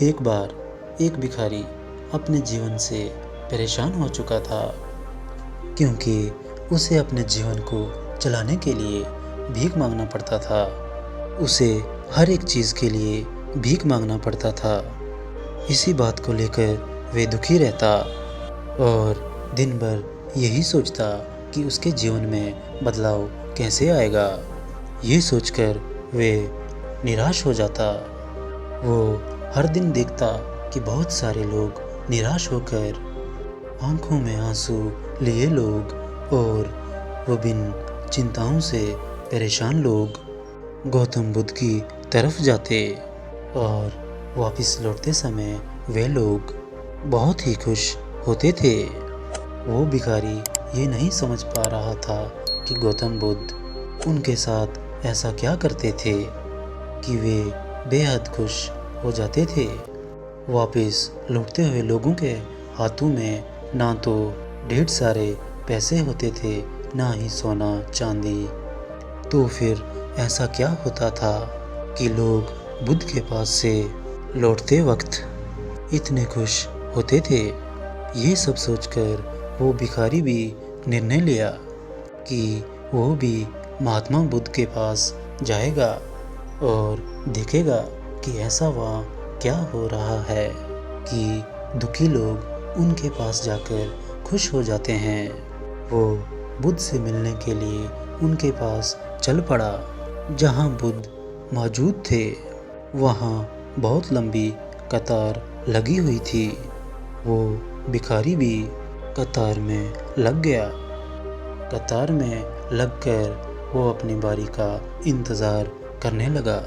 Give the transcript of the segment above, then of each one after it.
एक बार एक भिखारी अपने जीवन से परेशान हो चुका था, क्योंकि उसे अपने जीवन को चलाने के लिए भीख मांगना पड़ता था। उसे हर एक चीज़ के लिए भीख मांगना पड़ता था। इसी बात को लेकर वे दुखी रहता और दिन भर यही सोचता कि उसके जीवन में बदलाव कैसे आएगा। ये सोचकर वे निराश हो जाता। वो हर दिन देखता कि बहुत सारे लोग निराश होकर आंखों में आंसू लिए लोग और विभिन्न चिंताओं से परेशान लोग गौतम बुद्ध की तरफ जाते और वापस लौटते समय वे लोग बहुत ही खुश होते थे। वो भिखारी ये नहीं समझ पा रहा था कि गौतम बुद्ध उनके साथ ऐसा क्या करते थे कि वे बेहद खुश हो जाते थे। वापस लौटते हुए लोगों के हाथों में ना तो ढेर सारे पैसे होते थे, ना ही सोना चांदी। तो फिर ऐसा क्या होता था कि लोग बुद्ध के पास से लौटते वक्त इतने खुश होते थे। ये सब सोचकर वो भिखारी भी निर्णय लिया कि वो भी महात्मा बुद्ध के पास जाएगा और देखेगा कि ऐसा वहाँ क्या हो रहा है कि दुखी लोग उनके पास जाकर खुश हो जाते हैं। वो बुद्ध से मिलने के लिए उनके पास चल पड़ा। जहाँ बुद्ध मौजूद थे वहाँ बहुत लंबी कतार लगी हुई थी। वो भिखारी भी कतार में लग गया। कतार में लगकर वो अपनी बारी का इंतज़ार करने लगा।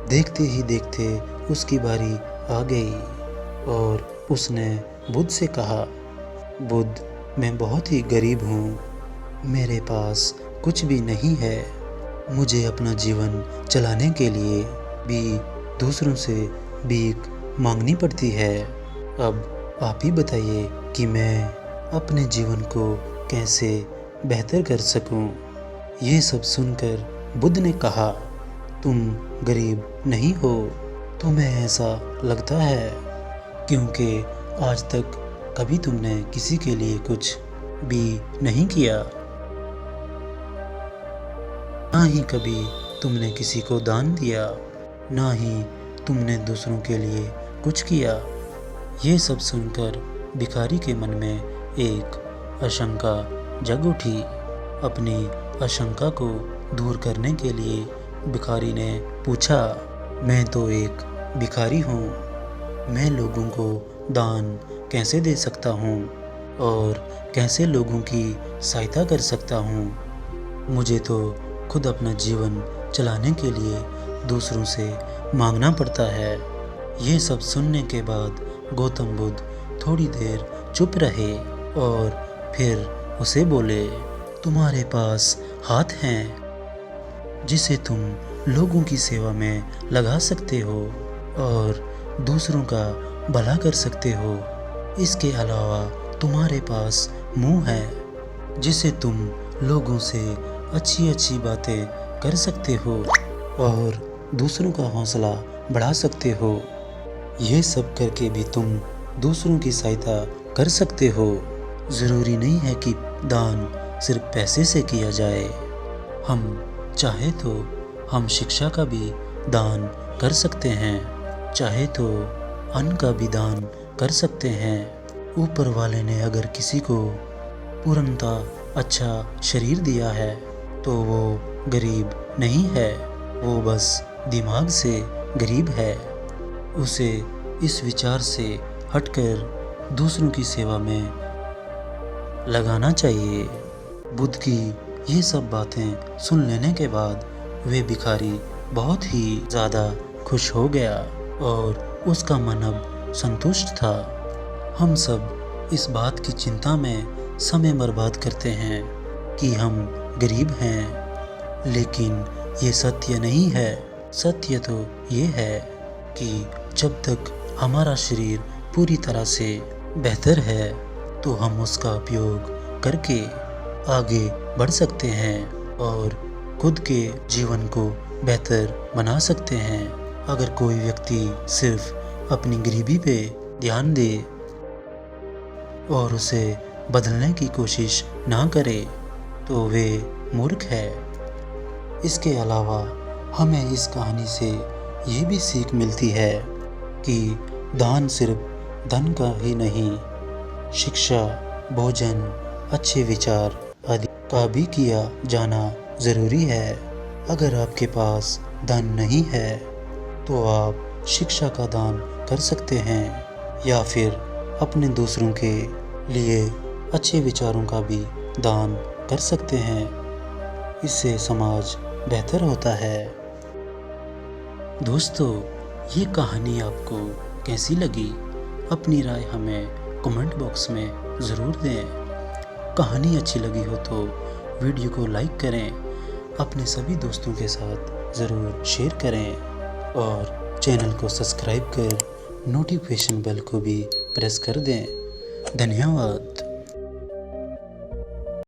देखते ही देखते उसकी बारी आ गई और उसने बुद्ध से कहा, बुद्ध, मैं बहुत ही गरीब हूँ, मेरे पास कुछ भी नहीं है। मुझे अपना जीवन चलाने के लिए भी दूसरों से भीख मांगनी पड़ती है। अब आप ही बताइए कि मैं अपने जीवन को कैसे बेहतर कर सकूं। ये सब सुनकर बुद्ध ने कहा, तुम गरीब नहीं हो, तुम्हें ऐसा लगता है क्योंकि आज तक कभी तुमने किसी के लिए कुछ भी नहीं किया, ना ही कभी तुमने किसी को दान दिया, ना ही तुमने दूसरों के लिए कुछ किया। ये सब सुनकर भिखारी के मन में एक आशंका जग उठी। अपनी आशंका को दूर करने के लिए भिखारी ने पूछा, मैं तो एक भिखारी हूँ, मैं लोगों को दान कैसे दे सकता हूँ और कैसे लोगों की सहायता कर सकता हूँ। मुझे तो खुद अपना जीवन चलाने के लिए दूसरों से मांगना पड़ता है। ये सब सुनने के बाद गौतम बुद्ध थोड़ी देर चुप रहे और फिर उसे बोले, तुम्हारे पास हाथ हैं जिसे तुम लोगों की सेवा में लगा सकते हो और दूसरों का भला कर सकते हो। इसके अलावा तुम्हारे पास मुंह है जिसे तुम लोगों से अच्छी अच्छी बातें कर सकते हो और दूसरों का हौसला बढ़ा सकते हो। ये सब करके भी तुम दूसरों की सहायता कर सकते हो। ज़रूरी नहीं है कि दान सिर्फ पैसे से किया जाए। हम चाहे तो हम शिक्षा का भी दान कर सकते हैं, चाहे तो अन्न का भी दान कर सकते हैं। ऊपर वाले ने अगर किसी को पूर्णतः अच्छा शरीर दिया है तो वो गरीब नहीं है, वो बस दिमाग से गरीब है। उसे इस विचार से हटकर दूसरों की सेवा में लगाना चाहिए। बुद्ध की ये सब बातें सुन लेने के बाद वे भिखारी बहुत ही ज़्यादा खुश हो गया और उसका मन अब संतुष्ट था। हम सब इस बात की चिंता में समय बर्बाद करते हैं कि हम गरीब हैं, लेकिन ये सत्य नहीं है। सत्य तो ये है कि जब तक हमारा शरीर पूरी तरह से बेहतर है तो हम उसका उपयोग करके आगे बढ़ सकते हैं और खुद के जीवन को बेहतर बना सकते हैं। अगर कोई व्यक्ति सिर्फ अपनी गरीबी पे ध्यान दे और उसे बदलने की कोशिश ना करे तो वे मूर्ख है। इसके अलावा हमें इस कहानी से ये भी सीख मिलती है कि दान सिर्फ धन का ही नहीं, शिक्षा, भोजन, अच्छे विचार आदि का भी किया जाना ज़रूरी है। अगर आपके पास धन नहीं है तो आप शिक्षा का दान कर सकते हैं या फिर अपने दूसरों के लिए अच्छे विचारों का भी दान कर सकते हैं। इससे समाज बेहतर होता है। दोस्तों, ये कहानी आपको कैसी लगी? अपनी राय हमें कमेंट बॉक्स में ज़रूर दें। कहानी अच्छी लगी हो तो वीडियो को लाइक करें, अपने सभी दोस्तों के साथ ज़रूर शेयर करें और चैनल को सब्सक्राइब कर नोटिफिकेशन बेल को भी प्रेस कर दें। धन्यवाद।